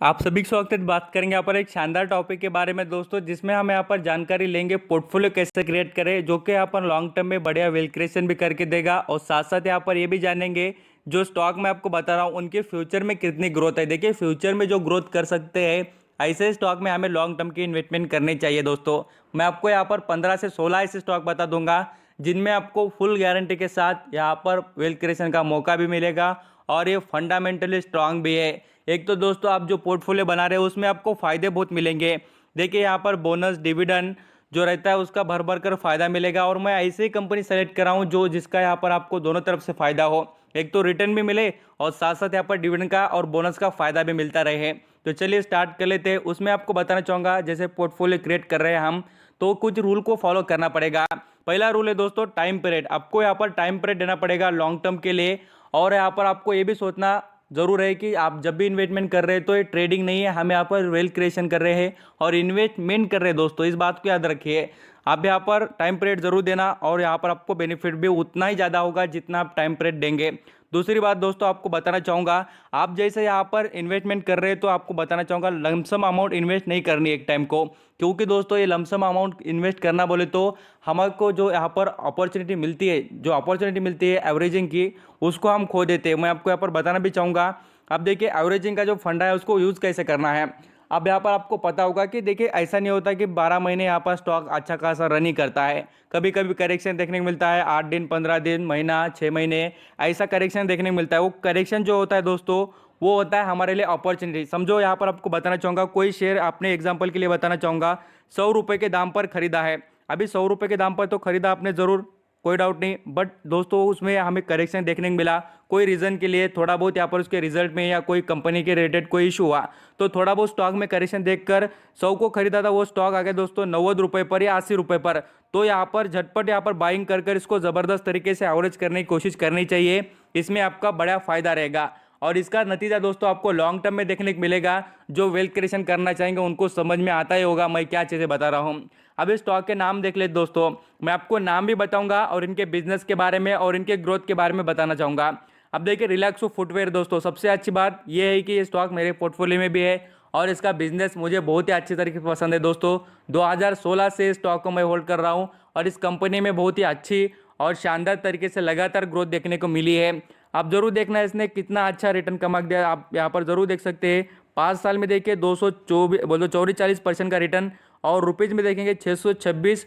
आप सभी का स्वागत है। बात करेंगे यहाँ पर एक शानदार टॉपिक के बारे में दोस्तों, जिसमें हम यहाँ पर जानकारी लेंगे पोर्टफोलियो कैसे क्रिएट करें, जो कि यहाँ पर लॉन्ग टर्म में बढ़िया वेल्थ क्रिएशन भी करके देगा। और साथ साथ यहाँ पर ये भी जानेंगे जो स्टॉक मैं आपको बता रहा हूँ उनके फ्यूचर में कितनी ग्रोथ है। देखिए, फ्यूचर में जो ग्रोथ कर सकते हैं ऐसे स्टॉक में हमें लॉन्ग टर्म की इन्वेस्टमेंट करनी चाहिए। दोस्तों, मैं आपको यहाँ पर 15 से 16 ऐसे स्टॉक बता दूंगा जिनमें आपको फुल गारंटी के साथ यहाँ पर वेल्थ क्रिएशन का मौका भी मिलेगा और ये फंडामेंटली स्ट्रांग भी है। एक तो दोस्तों, आप जो पोर्टफोलियो बना रहे हो उसमें आपको फायदे बहुत मिलेंगे। देखिए, यहाँ पर बोनस डिविडेंड जो रहता है उसका भर भर कर फायदा मिलेगा। और मैं ऐसी कंपनी सेलेक्ट कर रहा हूँ जो जिसका यहाँ पर आपको दोनों तरफ से फायदा हो, एक तो रिटर्न भी मिले और साथ साथ यहाँ पर डिविडेंड का और बोनस का फायदा भी मिलता रहे। तो चलिए स्टार्ट कर लेते हैं। उसमें आपको बताना चाहूँगा, जैसे पोर्टफोलियो क्रिएट कर रहे हैं हम, तो कुछ रूल को फॉलो करना पड़ेगा। पहला रूल है दोस्तों टाइम पीरियड। आपको यहाँ पर टाइम पीरियड देना पड़ेगा लॉन्ग टर्म के लिए। और यहाँ पर आपको ये भी सोचना जरूर है कि आप जब भी इन्वेस्टमेंट कर रहे हैं तो ये ट्रेडिंग नहीं है, हम यहाँ पर वेल्थ क्रिएशन कर रहे हैं और इन्वेस्टमेंट कर रहे हैं। दोस्तों, इस बात को याद रखिए। आप यहाँ पर टाइम पीरियड जरूर देना और यहाँ पर आपको बेनिफिट भी उतना ही ज़्यादा होगा जितना आप टाइम पीरियड देंगे। दूसरी बात दोस्तों, आपको बताना चाहूँगा, आप जैसे यहाँ पर इन्वेस्टमेंट कर रहे हैं तो आपको बताना चाहूँगा लमसम अमाउंट इन्वेस्ट नहीं करनी एक टाइम को। क्योंकि दोस्तों, ये लमसम अमाउंट इन्वेस्ट करना बोले तो हमको जो यहाँ पर अपॉर्चुनिटी मिलती है, जो अपॉर्चुनिटी मिलती है एवरेजिंग की, उसको हम खो देते हैं। मैं आपको यहाँ पर बताना भी चाहूँगा। अब देखिए, एवरेजिंग का जो फंडा है उसको यूज़ कैसे करना है। अब यहाँ पर आपको पता होगा कि देखिए, ऐसा नहीं होता कि 12 महीने यहाँ पर स्टॉक अच्छा खासा रन ही करता है। कभी कभी करेक्शन देखने को मिलता है, 8 दिन, 15 दिन, महीना, 6 महीने, ऐसा करेक्शन देखने को मिलता है। वो करेक्शन जो होता है दोस्तों, वो होता है हमारे लिए अपॉर्चुनिटी। समझो, यहाँ पर आपको बताना चाहूँगा, कोई शेयर आपने एग्जाम्पल के लिए बताना चाहूँगा 100 रुपये के दाम पर खरीदा है। अभी 100 रुपये के दाम पर तो खरीदा आपने ज़रूर, कोई डाउट नहीं। बट दोस्तों, उसमें हमें करेक्शन देखने को मिला कोई रीज़न के लिए, थोड़ा बहुत यहाँ पर उसके रिजल्ट में या कोई कंपनी के रिलेटेड कोई इशू हुआ, तो थोड़ा बहुत स्टॉक में करेक्शन देखकर 100 को खरीदा था, वो स्टॉक आ गया दोस्तों 90 रुपये पर या 80 रुपये पर। तो यहाँ पर झटपट यहाँ पर बाइंग कर इसको ज़बरदस्त तरीके से एवरेज करने की कोशिश करनी चाहिए। इसमें आपका बड़ा फायदा रहेगा और इसका नतीजा दोस्तों आपको लॉन्ग टर्म में देखने को मिलेगा। जो वेल्थ क्रिएशन करना चाहेंगे उनको समझ में आता ही होगा मैं क्या चीज़ें बता रहा हूँ। अब इस स्टॉक के नाम देख लेते दोस्तों। मैं आपको नाम भी बताऊंगा और इनके बिजनेस के बारे में और इनके ग्रोथ के बारे में बताना चाहूँगा। अब देखिए, रिलैक्सो फुटवेयर दोस्तों, सबसे अच्छी बात यह है कि ये स्टॉक मेरे पोर्टफोलियो में भी है और इसका बिजनेस मुझे बहुत ही अच्छी तरीके से पसंद है दोस्तों। 2016 से इस स्टॉक को मैं होल्ड कर रहा हूँ और इस कंपनी में बहुत ही अच्छी और शानदार तरीके से लगातार ग्रोथ देखने को मिली है। आप जरूर देखना इसने कितना अच्छा रिटर्न कमा दिया। आप यहाँ पर जरूर देख सकते हैं, 5 साल में देखिए 224 बोलो 44% का रिटर्न, और रुपीज़ में देखेंगे 626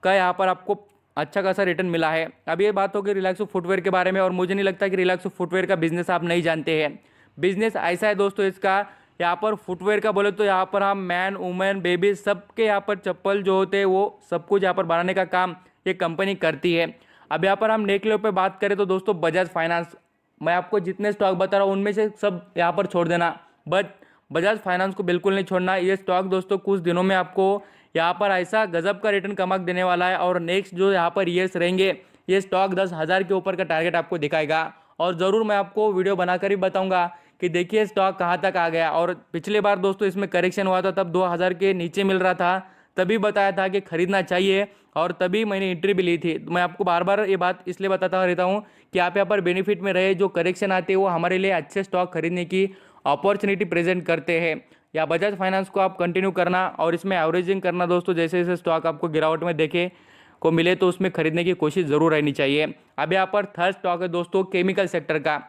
का यहाँ पर आपको अच्छा खासा रिटर्न मिला है। अब ये बात होगी रिलैक्सो फुटवेयर के बारे में, और मुझे नहीं लगता कि रिलैक्सो फुटवेयर का बिजनेस आप नहीं जानते हैं। बिजनेस ऐसा है दोस्तों इसका, यहाँ पर फुटवेयर का बोले तो यहाँ पर हम मैन, वुमेन, बेबी सबके यहाँ पर चप्पल जो होते हैं वो सब कुछ यहाँ पर बनाने का काम ये कंपनी करती है। अब यहाँ पर हम नेक लेवल पे बात करें तो दोस्तों बजाज फाइनेंस, मैं आपको जितने स्टॉक बता रहा हूँ उनमें से सब यहाँ पर छोड़ देना, बट बजाज फाइनेंस को बिल्कुल नहीं छोड़ना। ये स्टॉक दोस्तों कुछ दिनों में आपको यहाँ पर ऐसा गजब का रिटर्न कमा देने वाला है और नेक्स्ट जो यहाँ पर ईयर्स रहेंगे ये स्टॉक 10,000 के ऊपर का टारगेट आपको दिखाएगा। और ज़रूर मैं आपको वीडियो बनाकर ही बताऊंगा कि देखिए स्टॉक कहाँ तक आ गया। और पिछले बार दोस्तों इसमें करेक्शन हुआ था, तब 2,000 के नीचे मिल रहा था, तभी बताया था कि खरीदना चाहिए और तभी मैंने एंट्री भी ली थी। तो मैं आपको बार बार ये बात इसलिए बताता रहता हूँ कि आप यहाँ पर बेनिफिट में रहे। जो करेक्शन आते हैं वो हमारे लिए अच्छे स्टॉक खरीदने की अपॉर्चुनिटी प्रेजेंट करते हैं। या बजाज फाइनेंस को आप कंटिन्यू करना और इसमें एवरेजिंग करना दोस्तों। जैसे जैसे स्टॉक आपको गिरावट में देखे को मिले तो उसमें खरीदने की कोशिश ज़रूर रहनी चाहिए। अब यहाँ पर थर्ड स्टॉक है दोस्तों केमिकल सेक्टर का।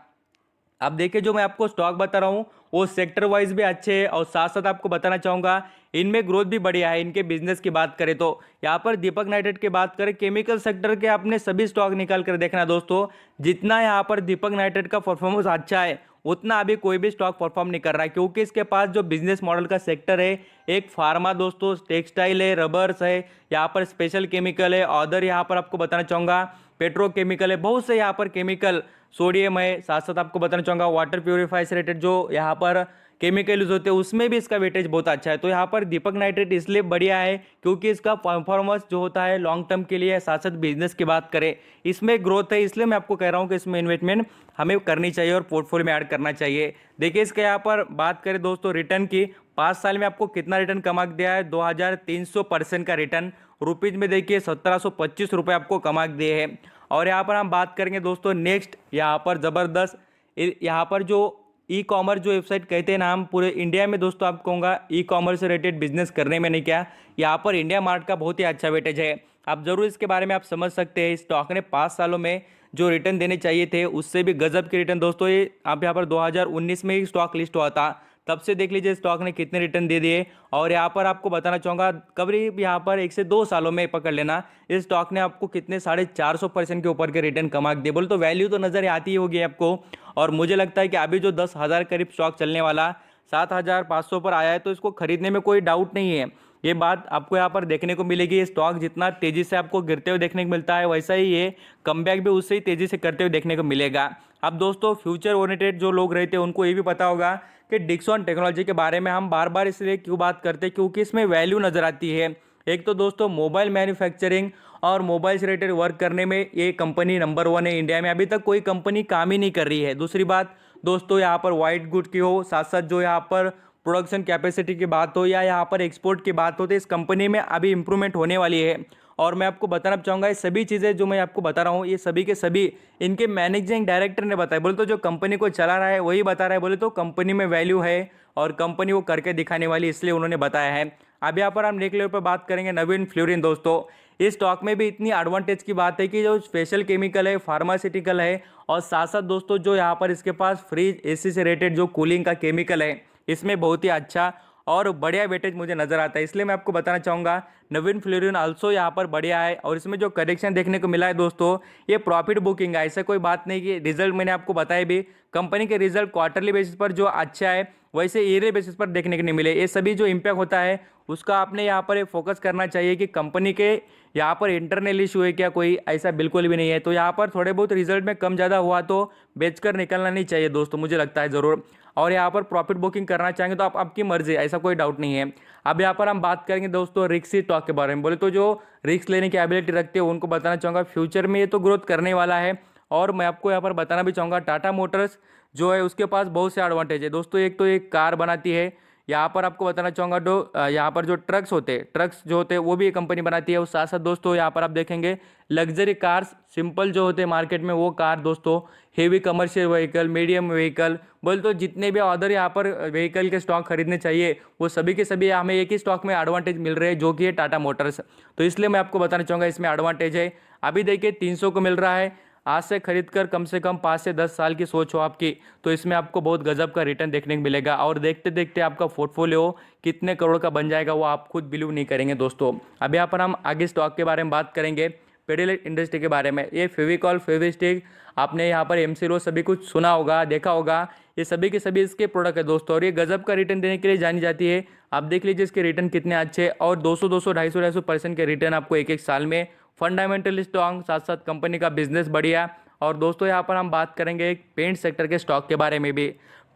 अब देखिए, जो मैं आपको स्टॉक बता रहा हूँ वो सेक्टर वाइज भी अच्छे हैं और साथ साथ आपको बताना चाहूँगा इनमें ग्रोथ भी बढ़िया है। इनके बिजनेस की बात करें तो यहाँ पर दीपक नाइट्रेट की बात करें, केमिकल सेक्टर के आपने सभी स्टॉक निकाल कर देखना दोस्तों, जितना यहाँ पर दीपक नाइट्रेट का परफॉर्मेंस अच्छा है उतना अभी कोई भी स्टॉक परफॉर्म नहीं कर रहा है। क्योंकि इसके पास जो बिजनेस मॉडल का सेक्टर है, एक फार्मा दोस्तों, टेक्सटाइल है, रबर्स है, यहाँ पर स्पेशल केमिकल है, अदर यहाँ पर आपको बताना चाहूँगा पेट्रोकेमिकल है, बहुत से यहाँ पर केमिकल, सोडियम है। साथ साथ आपको बताना चाहूँगा वाटर प्योरीफायर से रिलेटेड जो यहाँ पर केमिकल यूज होते हैं उसमें भी इसका वेटेज बहुत अच्छा है। तो यहाँ पर दीपक नाइट्रेट इसलिए बढ़िया है क्योंकि इसका परफॉर्मेंस जो होता है लॉन्ग टर्म के लिए। साथ साथ बिजनेस की बात करें, इसमें ग्रोथ है, इसलिए मैं आपको कह रहा हूँ कि इसमें इन्वेस्टमेंट हमें करनी चाहिए और पोर्टफोलियो में ऐड करना चाहिए। देखिए, इसके यहाँ पर बात करें दोस्तों रिटर्न की, 5 साल में आपको कितना रिटर्न कमा दिया है, 2300% का रिटर्न। रुपीज़ में देखिए 1725 रुपये आपको कमा दिए हैं। और यहाँ पर हम बात करेंगे दोस्तों नेक्स्ट, यहाँ पर ज़बरदस्त यहाँ पर जो ई कॉमर्स जो वेबसाइट कहते हैं ना, हम पूरे इंडिया में दोस्तों आपको कहूँगा ई कॉमर्स से रिलेटेड बिजनेस करने में नहीं क्या, यहाँ पर इंडिया मार्ट का बहुत ही अच्छा वेटेज है। आप जरूर इसके बारे में आप समझ सकते हैं। स्टॉक ने 5 सालों में जो रिटर्न देने चाहिए थे उससे भी गजब के रिटर्न दोस्तों, ये आप यहाँ पर 2019 में ही स्टॉक लिस्ट हुआ था, तब से देख लीजिए स्टॉक ने कितने रिटर्न दे दिए। और यहाँ पर आपको बताना चाहूँगा करीब यहाँ पर 1 से 2 सालों में पकड़ लेना, इस स्टॉक ने आपको कितने 450% के ऊपर के रिटर्न कमा के दिए। बोले तो वैल्यू तो नजर आती ही होगी आपको। और मुझे लगता है कि अभी जो 10,000 करीब स्टॉक चलने वाला 7,500 पर आया है, तो इसको खरीदने में कोई डाउट नहीं है। ये बात आपको यहाँ पर देखने को मिलेगी। ये स्टॉक जितना तेजी से आपको गिरते हुए देखने को मिलता है, वैसा ही ये कमबैक भी उससे ही तेजी से करते हुए देखने को मिलेगा। अब दोस्तों फ्यूचर ओरिएंटेड जो लोग रहते हैं उनको ये भी पता होगा कि डिक्सन टेक्नोलॉजी के बारे में हम बार बार इसलिए क्यों बात करते हैं, क्योंकि इसमें वैल्यू नजर आती है। एक तो दोस्तों मोबाइल मैन्युफैक्चरिंग और मोबाइल से रिलेटेड वर्क करने में ये कंपनी नंबर 1 है इंडिया में, अभी तक कोई कंपनी काम ही नहीं कर रही है। दूसरी बात दोस्तों, यहाँ पर वाइट गुड की हो, साथ साथ जो यहाँ पर प्रोडक्शन कैपेसिटी की बात हो या यहाँ पर एक्सपोर्ट की बात हो, तो इस कंपनी में अभी इंप्रूवमेंट होने वाली है। और मैं आपको बताना चाहूँगा ये सभी चीज़ें जो मैं आपको बता रहा हूँ, ये सभी के सभी इनके मैनेजिंग डायरेक्टर ने बताया। बोले तो जो कंपनी को चला रहा है वही बता रहा है। बोले तो कंपनी में वैल्यू है और कंपनी वो करके दिखाने वाली, इसलिए उन्होंने बताया है। अब यहाँ पर हम नेक्स्ट लेवल पर बात करेंगे नवीन फ्लोरिन दोस्तों। इस स्टॉक में भी इतनी एडवांटेज की बात है कि जो स्पेशल केमिकल है, फार्मास्यूटिकल है, और साथ साथ दोस्तों जो यहाँ पर इसके पास फ्रिज एसी से रिलेटेड जो कूलिंग का केमिकल है, इसमें बहुत ही अच्छा और बढ़िया वेटेज मुझे नजर आता है। इसलिए मैं आपको बताना चाहूँगा नवीन फ्लोरिन आल्सो यहाँ पर बढ़िया है। और इसमें जो करेक्शन देखने को मिला है दोस्तों, ये प्रॉफिट बुकिंग है, ऐसा कोई बात नहीं कि रिजल्ट मैंने आपको बताया भी। कंपनी के रिजल्ट क्वार्टरली बेसिस पर जो अच्छा है, वैसे ईयरली बेसिस पर देखने को नहीं मिले। ये सभी जो इम्पैक्ट होता है उसका आपने यहाँ पर फोकस करना चाहिए कि कंपनी के यहाँ पर इंटरनल इशू है क्या कोई, ऐसा बिल्कुल भी नहीं है। तो यहाँ पर थोड़े बहुत रिजल्ट में कम ज़्यादा हुआ तो बेचकर निकलना नहीं चाहिए दोस्तों, मुझे लगता है ज़रूर। और यहाँ पर प्रॉफिट बुकिंग करना चाहेंगे तो आप आपकी मर्जी, ऐसा कोई डाउट नहीं है। अब यहाँ पर हम बात करेंगे दोस्तों रिक्सी स्टॉक के बारे में। बोले तो जो रिस्क लेने की एबिलिटी रखते हैं उनको बताना चाहूँगा फ्यूचर में ये तो ग्रोथ करने वाला है। और मैं आपको यहाँ पर बताना भी चाहूँगा टाटा मोटर्स जो है उसके पास बहुत से एडवांटेज है दोस्तों। एक तो एक कार बनाती है, यहाँ पर आपको बताना चाहूँगा जो यहाँ पर जो ट्रक्स होते हैं, ट्रक्स जो होते हैं वो भी ये कंपनी बनाती है। उस साथ साथ दोस्तों यहाँ पर आप देखेंगे लग्जरी कार्स सिंपल जो होते हैं मार्केट में, वो कार दोस्तों, heavy commercial vehicle, medium vehicle, बोल तो जितने भी अदर यहाँ पर व्हीकल के स्टॉक खरीदने चाहिए वो सभी के सभी हमें एक ही स्टॉक में एडवांटेज मिल रहे हैं, जो कि है टाटा मोटर्स। तो इसलिए मैं आपको बताना चाहूँगा इसमें एडवांटेज है। अभी देखिए 300 को मिल रहा है, आज से खरीद कर कम से कम 5 से 10 साल की सोच हो आपकी, तो इसमें आपको बहुत गजब का रिटर्न देखने को मिलेगा। और देखते देखते आपका पोर्टफोलियो कितने करोड़ का बन जाएगा वो आप खुद बिलीव नहीं करेंगे दोस्तों। अब यहाँ पर हम आगे स्टॉक के बारे में बात करेंगे, पेडिलाइट इंडस्ट्री के बारे में। ये फेविकॉल, फेविस्टिक, आपने यहाँ पर एमसीलो सभी कुछ सुना होगा, देखा होगा, ये सभी के सभी इसके प्रोडक्ट है दोस्तों। और ये गजब का रिटर्न देने के लिए जानी जाती है। आप देख लीजिए इसके रिटर्न कितने अच्छे, और 200 200 250% के रिटर्न आपको एक एक साल में। फंडामेंटल स्ट्रॉन्ग, साथ साथ कंपनी का बिजनेस बढ़िया। और दोस्तों यहाँ पर हम बात करेंगे एक पेंट सेक्टर के स्टॉक के बारे में भी।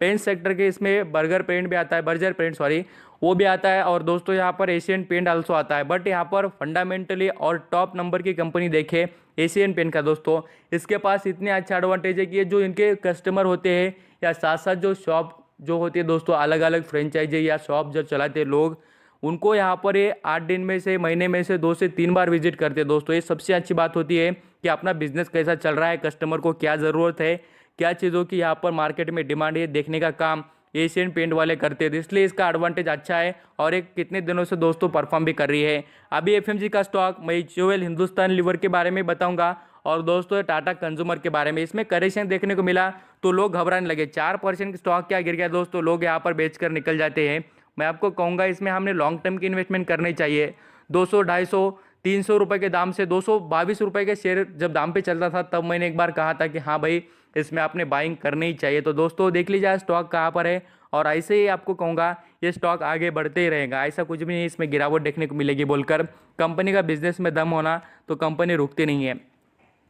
पेंट सेक्टर के इसमें बर्जर पेंट भी आता है, बर्जर पेंट सॉरी, वो भी आता है। और दोस्तों यहाँ पर एशियन पेंट आल्सो आता है। बट यहाँ पर फंडामेंटली और टॉप नंबर की कंपनी देखे एशियन पेंट का दोस्तों, इसके पास इतने अच्छा एडवांटेज है कि ये जो इनके कस्टमर होते हैं या साथ साथ जो शॉप जो होती है दोस्तों, अलग अलग फ्रेंचाइजी या शॉप जो चलाते हैं लोग, उनको यहाँ पर ये 8 दिन में से, महीने में से 2 से 3 बार विजिट करते हैं दोस्तों। ये सबसे अच्छी बात होती है कि अपना बिजनेस कैसा चल रहा है, कस्टमर को क्या ज़रूरत है, क्या चीज़ों की यहाँ पर मार्केट में डिमांड है, देखने का काम एशियन पेंट वाले करते थे, इसलिए इसका एडवांटेज अच्छा है। और एक कितने दिनों से दोस्तों परफॉर्म भी कर रही है। अभी एफएमजी का स्टॉक मैं ज्वेल हिंदुस्तान लीवर के बारे में बताऊंगा, और दोस्तों टाटा कंज्यूमर के बारे में। इसमें करेक्शन देखने को मिला तो लोग घबराने लगे, 4% स्टॉक क्या गिर गया दोस्तों, लोग यहाँ पर बेचकर निकल जाते हैं। मैं आपको कहूँगा इसमें हमने लॉन्ग टर्म की इन्वेस्टमेंट करनी चाहिए। 200 250 300 रुपये के दाम से 222 रुपये के शेयर जब दाम पे चलता था, तब मैंने एक बार कहा था कि हाँ भाई इसमें आपने बाइंग करनी ही चाहिए। तो दोस्तों देख लीजिए स्टॉक कहाँ पर है, और ऐसे ही आपको कहूँगा ये स्टॉक आगे बढ़ते ही रहेगा, ऐसा कुछ भी नहीं इसमें गिरावट देखने को मिलेगी बोलकर। कंपनी का बिजनेस में दम होना तो कंपनी रुकती नहीं है।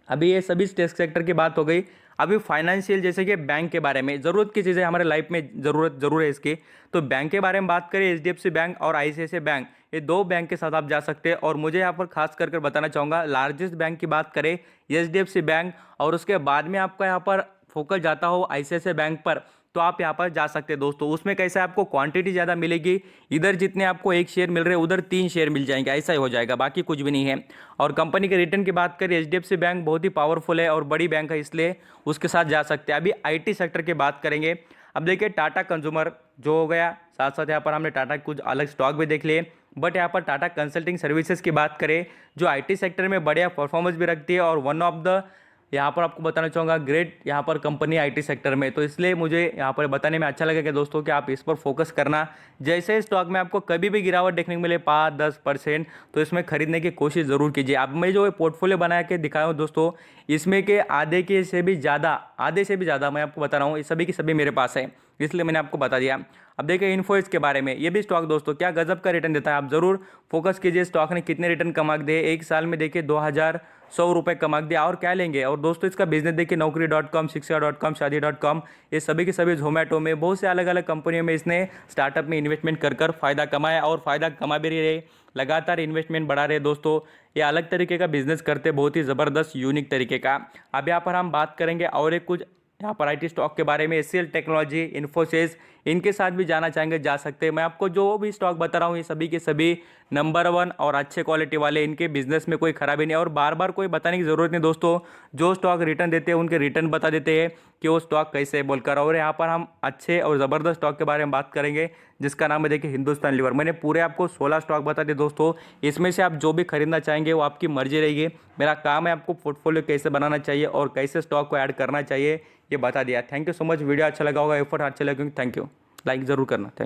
अभी ये सभी सेक्टर की बात हो गई। अभी फाइनेंशियल जैसे कि बैंक के बारे में, ज़रूरत की चीज़ें हमारे लाइफ में ज़रूर है इसकी, तो बैंक के बारे में बात करें, एचडीएफसी बैंक और आईसीआईसीआई बैंक, ये 2 बैंक के साथ आप जा सकते हैं। और मुझे यहाँ पर खास कर बताना चाहूँगा लार्जेस्ट बैंक की बात करें एचडीएफसी बैंक, और उसके बाद में आपका यहाँ पर फोकस जाता हो आईसीआईसीआई बैंक पर, तो आप यहाँ पर जा सकते हैं दोस्तों। उसमें कैसे आपको क्वांटिटी ज़्यादा मिलेगी, इधर जितने आपको 1 शेयर मिल रहे हैं उधर 3 शेयर मिल जाएंगे, ऐसा ही हो जाएगा, बाकी कुछ भी नहीं है। और कंपनी के रिटर्न की बात करें, एचडीएफसी बैंक बहुत ही पावरफुल है और बड़ी बैंक है, इसलिए उसके साथ जा सकते हैं। अभी आईटी सेक्टर की बात करेंगे। अब देखिए टाटा कंज्यूमर जो हो गया, साथ साथ यहाँ पर हमने टाटा कुछ अलग स्टॉक भी देख लिए। बट यहाँ पर टाटा कंसल्टिंग सर्विसेज की बात करें जो आईटी सेक्टर में बढ़िया परफॉर्मेंस भी रखती है और वन ऑफ द यहाँ पर आपको बताना चाहूँगा ग्रेट यहाँ पर कंपनी आईटी सेक्टर में, तो इसलिए मुझे यहाँ पर बताने में अच्छा लगेगा दोस्तों कि आप इस पर फोकस करना। जैसे स्टॉक में आपको कभी भी गिरावट देखने को मिले 5-10%, तो इसमें खरीदने की कोशिश ज़रूर कीजिए। अब मैं जो पोर्टफोलियो बना के दिखाया हूँ दोस्तों, इसमें के आधे से भी ज़्यादा मैं आपको बता रहा हूँ, ये सभी की सभी मेरे पास है, इसलिए मैंने आपको बता दिया। अब देखिए इन्फोसिस के बारे में, ये भी स्टॉक दोस्तों क्या गजब का रिटर्न देता है, आप जरूर फोकस कीजिए स्टॉक ने कितने रिटर्न कमा दिए। एक साल में देखिए 2100 रुपये कमा दिया, और क्या लेंगे। और दोस्तों इसका बिजनेस देखिए Naukri.com, Shiksha.com, Shaadi.com, ये सभी के सभी जोमेटो में बहुत से अलग अलग कंपनियों में इसने स्टार्टअप में इन्वेस्टमेंट कर फ़ायदा कमाया और फ़ायदा कमा भी रहे, लगातार इन्वेस्टमेंट बढ़ा रहे दोस्तों। ये अलग तरीके का बिजनेस करते, बहुत ही ज़बरदस्त यूनिक तरीके का। अब यहाँ पर हम बात करेंगे और एक कुछ यहाँ पर आईटी स्टॉक के बारे में, एचसीएल टेक्नोलॉजी, इन्फोसिस, इनके साथ भी जाना चाहेंगे जा सकते हैं। मैं आपको जो भी स्टॉक बता रहा हूँ ये सभी के सभी नंबर 1 और अच्छे क्वालिटी वाले, इनके बिजनेस में कोई खराबी नहीं। और बार बार कोई बताने की ज़रूरत नहीं दोस्तों, जो स्टॉक रिटर्न देते हैं उनके रिटर्न बता देते हैं कि वो स्टॉक कैसे है बोलकर। और यहाँ पर हम अच्छे और ज़बरदस्त स्टॉक के बारे में बात करेंगे जिसका नाम है देखिए हिंदुस्तान लीवर। मैंने पूरे आपको 16 स्टॉक बता दिए दोस्तों, इसमें से आप जो भी खरीदना चाहेंगे वो आपकी मर्जी रहेगी। मेरा काम है आपको पोर्टफोलियो कैसे बनाना चाहिए और कैसे स्टॉक को ऐड करना चाहिए ये बता दिया। Thank you so much. Video अच्छा लगा होगा, एफर्ट अच्छा लगे, थैंक यू, लाइक ज़रूर करना। थैंक